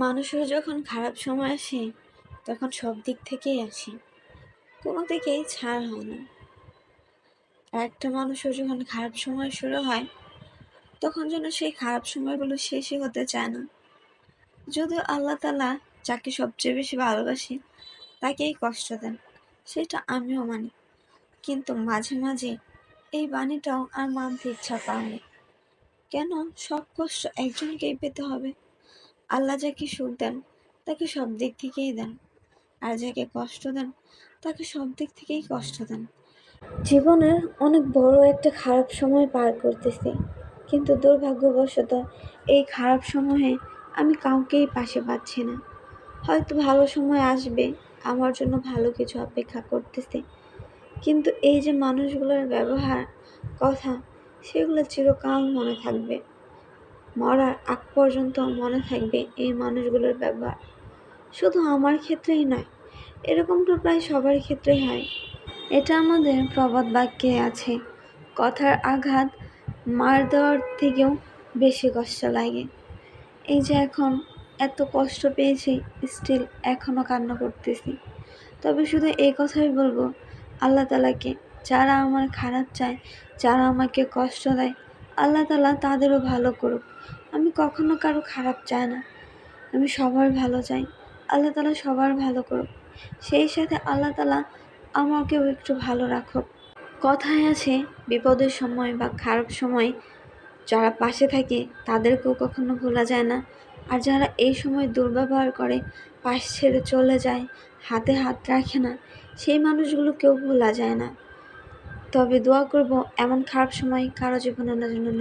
মানুষের যখন খারাপ সময় আসে তখন সব দিক থেকেই আসে, কোনো দিকেই ছাড় হয় না। আর একটা মানুষের যখন খারাপ সময় শুরু হয় তখন যেন সেই খারাপ সময়গুলো শেষই হতে চায় না। যদিও আল্লাহ তাআলা যাকে সবচেয়ে বেশি ভালোবাসি তাকেই কষ্ট দেন, সেটা আমিও মানি, কিন্তু মাঝে মাঝে এই বাণীটাও আর মানতে ইচ্ছা করে। কেন সব কষ্ট একজনকেই পেতে হবে? আল্লাহ যাকে সুখ দেন তাকে সব দিক থেকেই দেন, আর যাকে কষ্ট দেন তাকে সব দিক থেকেই কষ্ট দেন। জীবনের অনেক বড় একটা খারাপ সময় পার করতেছি, কিন্তু দুর্ভাগ্যবশত এই খারাপ সময়ে আমি কাউকেই পাশে পাচ্ছি না। হয়তো ভালো সময় আসবে, আমার জন্য ভালো কিছু অপেক্ষা করতেছে, কিন্তু এই যে মানুষগুলোর ব্যবহার, কথা, সেগুলো চিরকাল মনে থাকবে। মরার আগ পর্যন্ত মনে থাকবে এই মানুষগুলোর ব্যবহার। শুধু আমার ক্ষেত্রেই নয়, এরকমটা প্রায় সবার ক্ষেত্রেই হয়। এটা আমাদের প্রবাদ বাক্যে আছে, কথার আঘাত মার দেওয়ার থেকেও বেশি কষ্ট লাগে। এই যে এখন এত কষ্ট পেয়েছি, স্টিল এখনও কান্না করতেছি। তবে শুধু এই কথাই বলবো আল্লাহ তাআলাকে, যারা আমার খারাপ চায়, যারা আমাকে কষ্ট দেয়, আল্লাহ তাআলা তাদেরও ভালো করুক। আমি কখনো কারো খারাপ চাই না, আমি সবার ভালো চাই। আল্লাহ তাআলা সবার ভালো করুক, সেই সাথে আল্লাহ তাআলা আমাকেও একটু ভালো রাখুক। কথায় আছে, বিপদের সময় বা খারাপ সময় যারা পাশে থাকে তাদেরকেও কখনো ভোলা যায় না, আর যারা এই সময় দুর্ব্যবহার করে, পাশ ছেড়ে চলে যায়, হাতে হাত রাখে না, সেই মানুষগুলোকেও ভোলা যায় না। তবে দোয়া করব এমন খারাপ সময় কারো জীবনে যেন না